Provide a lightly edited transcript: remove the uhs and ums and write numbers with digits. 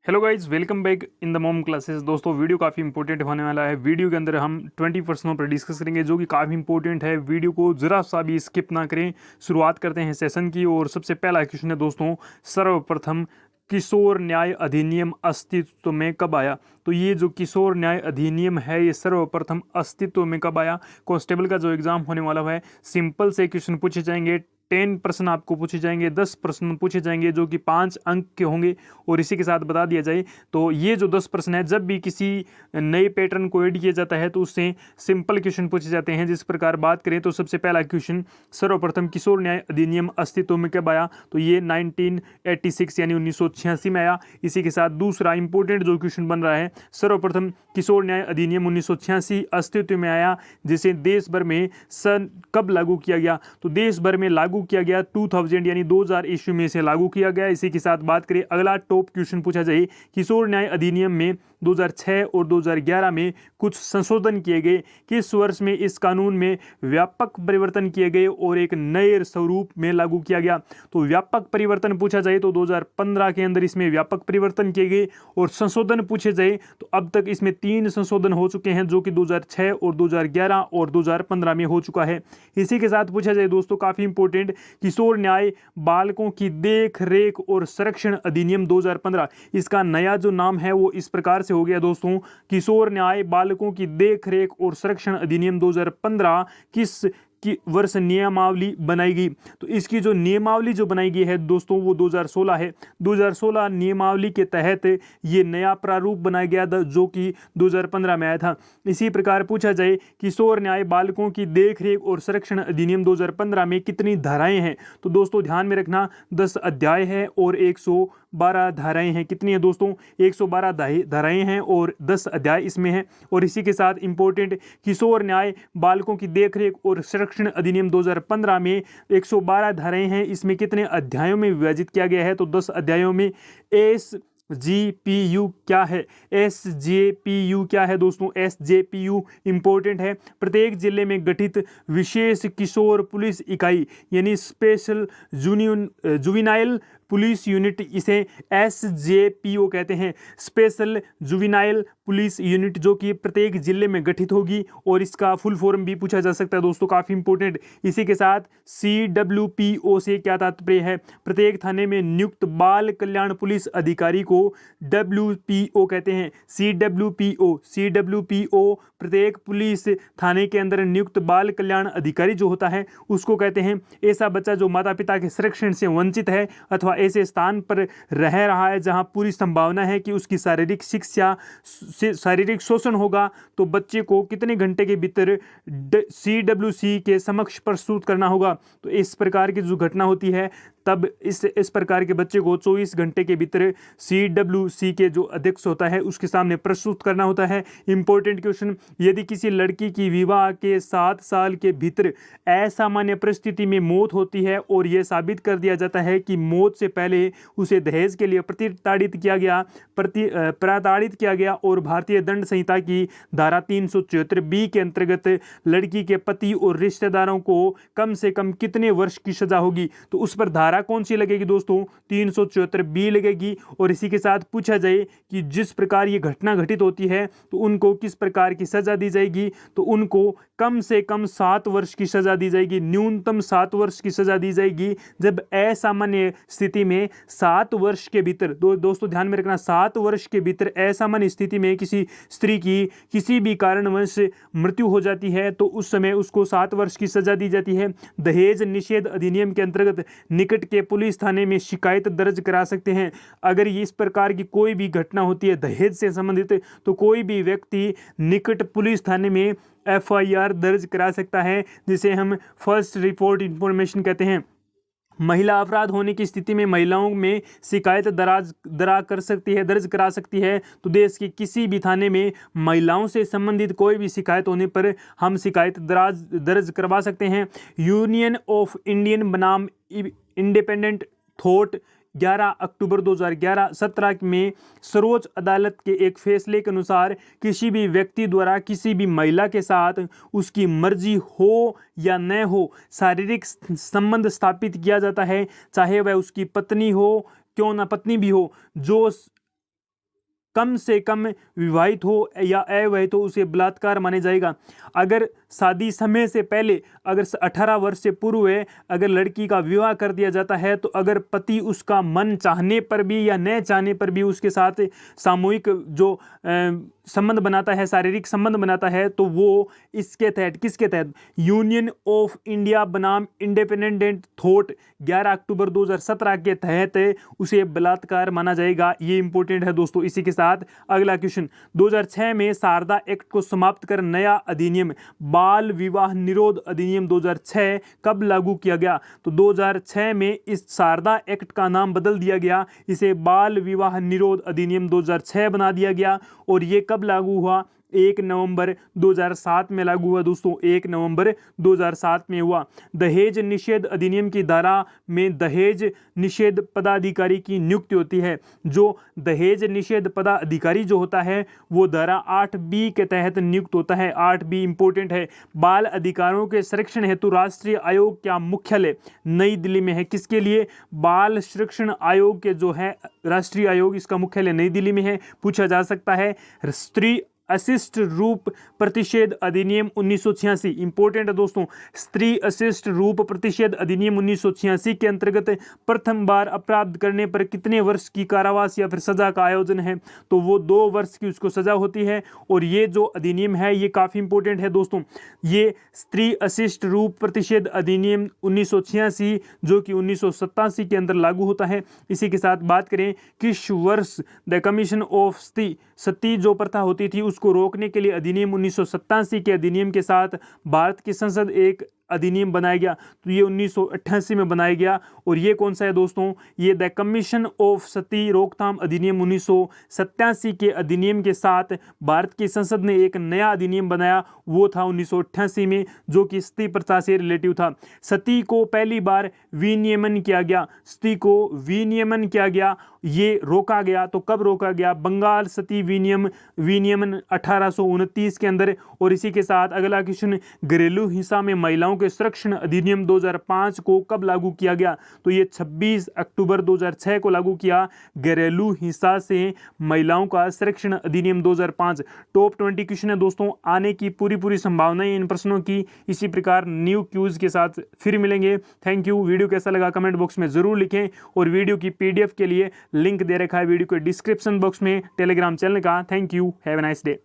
Hello guys, welcome back in the mom classes. दोस्तों, video काफ़ी important होने वाला है। वीडियो के अंदर हम 20 प्रश्नों पर डिस्कस करेंगे जो कि काफ़ी इंपॉर्टेंट है। वीडियो को ज़रा सा भी स्किप ना करें। शुरुआत करते हैं सेशन की। और सबसे पहला क्वेश्चन है दोस्तों, सर्वप्रथम किशोर न्याय अधिनियम अस्तित्व में कब आया? तो ये जो किशोर न्याय अधिनियम है, ये सर्वप्रथम अस्तित्व में कब आया? कांस्टेबल का जो एग्जाम होने वाला है, सिंपल से क्वेश्चन पूछे जाएंगे। 10 प्रश्न आपको पूछे जाएंगे, 10 प्रश्न पूछे जाएंगे जो कि 5 अंक के होंगे। और इसी के साथ बता दिया जाए तो ये जो 10 प्रश्न है, जब भी किसी नए पैटर्न को ऐड किया जाता है तो उससे सिंपल क्वेश्चन पूछे जाते हैं। जिस प्रकार बात करें तो सबसे पहला क्वेश्चन, सर्वप्रथम किशोर न्याय अधिनियम अस्तित्व में कब आया? तो ये 1986 यानी 1986 में आया। इसी के साथ दूसरा इंपॉर्टेंट जो क्वेश्चन बन रहा है, सर्वप्रथम किशोर न्याय अधिनियम 1986 अस्तित्व में आया, जिसे देश भर में सन कब लागू किया गया? तो देश भर में लागू किया गया 2000 यानी 2000 ईस्वी में से लागू किया गया। इसी के साथ बात करें, अगला टॉप क्वेश्चन पूछा जाए, किशोर न्याय अधिनियम में 2006 और 2011 में कुछ संशोधन किए गए। किस वर्ष में इस कानून में व्यापक परिवर्तन किए गए और एक नए स्वरूप में लागू किया गया? तो व्यापक परिवर्तन पूछा जाए तो 2015 के अंदर इसमें व्यापक परिवर्तन किए गए। और संशोधन पूछे जाए तो अब तक इसमें 3 संशोधन हो चुके हैं, जो कि 2006 और 2011 और 2015 में हो चुका है। इसी के साथ पूछा जाए दोस्तों, काफी इंपॉर्टेंट, किशोर न्याय बालकों की देख रेख और संरक्षण अधिनियम 2015, इसका नया जो नाम है वो इस प्रकार से हो गया दोस्तों, किशोर न्याय बालकों की देख रेख और संरक्षण अधिनियम 2015 किस की वर्ष नियमावली बनाई गई? तो इसकी जो नियमावली जो बनाई गई है दोस्तों वो 2016 है। 2016 नियमावली के तहत ये नया प्रारूप बनाया गया था, जो कि 2015 में आया था। इसी प्रकार पूछा जाए, किशोर न्याय बालकों की देखरेख और संरक्षण अधिनियम 2015 में कितनी धाराएं हैं? तो दोस्तों ध्यान में रखना, 10 अध्याय है और 112 धाराएं हैं। कितनी है दोस्तों? 112 धाराएं हैं और 10 अध्याय इसमें हैं। और इसी के साथ इंपॉर्टेंट, किशोर न्याय बालकों की देखरेख और संरक्षण अधिनियम 2015 में 112 धाराएं हैं। इसमें कितने अध्यायों में विभाजित किया गया है? तो 10 अध्यायों में। SJPU क्या है? SJPU क्या है दोस्तों? SJPU इंपॉर्टेंट है, प्रत्येक जिले में गठित विशेष किशोर पुलिस इकाई यानी स्पेशल जुविनाइल पुलिस यूनिट, इसे SJPO कहते हैं, स्पेशल जुविनाइल पुलिस यूनिट, जो कि प्रत्येक जिले में गठित होगी। और इसका फुल फॉर्म भी पूछा जा सकता है दोस्तों, काफी इंपॉर्टेंट। इसी के साथ CWPO से क्या तात्पर्य है? प्रत्येक थाने में नियुक्त बाल कल्याण पुलिस अधिकारी को WPO कहते हैं। CWPO प्रत्येक पुलिस थाने के अंदर नियुक्त बाल कल्याण अधिकारी जो होता है उसको कहते हैं। ऐसा बच्चा जो माता पिता के संरक्षण से वंचित है अथवा ऐसे स्थान पर रह रहा है जहां पूरी संभावना है कि उसकी शारीरिक शिक्षा से शारीरिक शोषण होगा, तो बच्चे को कितने घंटे के भीतर CWC के समक्ष प्रस्तुत करना होगा? तो इस प्रकार की जो घटना होती है तब इस प्रकार के बच्चे को 24 घंटे के भीतर CWC के जो अध्यक्ष होता है उसके सामने प्रस्तुत करना होता है। इंपॉर्टेंट क्वेश्चन, यदि किसी लड़की की विवाह के 7 साल के भीतर असामान्य परिस्थिति में मौत होती है और यह साबित कर दिया जाता है कि मौत से पहले उसे दहेज के लिए प्रताड़ित किया गया और भारतीय दंड संहिता की धारा 374B के अंतर्गत लड़की के पति और रिश्तेदारों को कम से कम कितने वर्ष की सजा होगी? तो उस पर धारा कौन सी लगेगी दोस्तों? 374B लगेगी। और इसी के साथ पूछा जाए कि जिस प्रकार ये घटना घटित होती है तो उनको किस प्रकार की सजा दी जाएगी? तो उनको कम से कम 7 वर्ष की सजा दी जाएगी, न्यूनतम 7 वर्ष की सजा दी जाएगी। जब असामान्य स्थिति में 7 वर्ष के भीतर, दोस्तों ध्यान में रखना, 7 वर्ष के भीतर असामान्य स्थिति में किसी स्त्री की किसी भी कारणवश मृत्यु हो जाती है तो उस समय उसको 7 वर्ष की सजा दी जाती है। दहेज निषेध अधिनियम के अंतर्गत निकट के पुलिस थाने में शिकायत दर्ज करा सकते हैं। अगर इस प्रकार की कोई भी घटना होती है दहेज से संबंधित, तो कोई भी व्यक्ति निकट पुलिस थाने में FIR दर्ज करा सकता है, जिसे हम फर्स्ट रिपोर्ट इंफॉर्मेशन कहते हैं। महिला अपराध होने की स्थिति में महिलाओं में शिकायत दर्ज करा सकती है। तो देश के किसी भी थाने में महिलाओं से संबंधित कोई भी शिकायत होने पर हम शिकायत दर्ज करवा सकते हैं। यूनियन ऑफ इंडियन बनाम इंडिपेंडेंट थॉट 11 अक्टूबर 2017 में सर्वोच्च अदालत के एक फैसले के अनुसार किसी भी व्यक्ति द्वारा किसी भी महिला के साथ उसकी मर्जी हो या न हो शारीरिक संबंध स्थापित किया जाता है, चाहे वह उसकी पत्नी हो, क्यों ना पत्नी भी हो, जो कम से कम विवाहित हो या अविवाहित हो उसे बलात्कार माना जाएगा। अगर शादी समय से पहले अगर 18 वर्ष से पूर्व है अगर लड़की का विवाह कर दिया जाता है तो अगर पति उसका मन चाहने पर भी या न चाहने पर भी उसके साथ सामूहिक जो संबंध बनाता है, शारीरिक संबंध बनाता है, तो वो इसके तहत, किसके तहत, यूनियन ऑफ इंडिया बनाम इंडिपेंडेंट थॉट 11 अक्टूबर 2017 के तहत उसे बलात्कार माना जाएगा। ये इंपॉर्टेंट है दोस्तों। इसी के साथ अगला क्वेश्चन, 2006 में शारदा एक्ट को समाप्त कर नया अधिनियम बाल विवाह निरोध अधिनियम 2006 कब लागू किया गया? तो 2006 में इस शारदा एक्ट का नाम बदल दिया गया, इसे बाल विवाह निरोध अधिनियम 2006 बना दिया गया। और ये कब लागू हुआ? 1 नवंबर 2007 में लागू हुआ दोस्तों, 1 नवंबर 2007 में हुआ। दहेज निषेध अधिनियम की धारा में दहेज निषेध पदाधिकारी की नियुक्ति होती है। जो दहेज निषेध पदाधिकारी जो होता है वो धारा 8B के तहत नियुक्त होता है। 8B इंपॉर्टेंट है। बाल अधिकारों के संरक्षण हेतु राष्ट्रीय आयोग का मुख्यालय नई दिल्ली में है। किसके लिए? बाल संरक्षण आयोग के जो है राष्ट्रीय आयोग, इसका मुख्यालय नई दिल्ली में है। पूछा जा सकता है। स्त्री अशिष्ट रूप प्रतिषेध अधिनियम 1986 इंपॉर्टेंट है दोस्तों। स्त्री अशिष्ट रूप प्रतिषेध अधिनियम 1986 के अंतर्गत प्रथम बार अपराध करने पर कितने वर्ष की कारावास या फिर सजा का आयोजन है? तो वो 2 वर्ष की उसको सजा होती है। और ये जो अधिनियम है ये काफी इंपॉर्टेंट है दोस्तों। ये स्त्री अशिष्ट रूप प्रतिषेध अधिनियम 1986 जो कि 1987 के अंदर लागू होता है। इसी के साथ बात करें किस वर्ष द कमीशन ऑफ सती जो प्रथा होती थी उसको रोकने के लिए अधिनियम 1987 के अधिनियम के साथ भारत की संसद एक अधिनियम बनाया गया। तो ये 1988 में बनाया गया। और ये कौन सा है दोस्तों? ये द कमीशन ऑफ सती रोकथाम अधिनियम 1987 के अधिनियम के साथ भारत की संसद ने एक नया अधिनियम बनाया, वो था 1988 में, जो कि सती प्रथा से रिलेटिव था। सती को पहली बार विनियमन किया गया, सती को विनियमन किया गया, ये रोका गया। तो कब रोका गया? बंगाल सती विनियमन 1829 के अंदर। और इसी के साथ अगला क्वेश्चन, घरेलू हिंसा में महिलाओं के संरक्षण अधिनियम 2005 को कब लागू किया गया? तो ये 26 अक्टूबर 2006 को लागू किया। घरेलू हिंसा से महिलाओं का संरक्षण अधिनियम 2005। टॉप 20 क्वेश्चन है दोस्तों, आने की पूरी संभावना है इन प्रश्नों की। इसी प्रकार न्यू क्यूज के साथ फिर मिलेंगे। Thank you. वीडियो कैसा लगा कमेंट बॉक्स में जरूर लिखें। और वीडियो की PDF के लिए लिंक दे रखा है वीडियो के डिस्क्रिप्शन बॉक्स में टेलीग्राम चैनल का। Thank you. Have a nice day.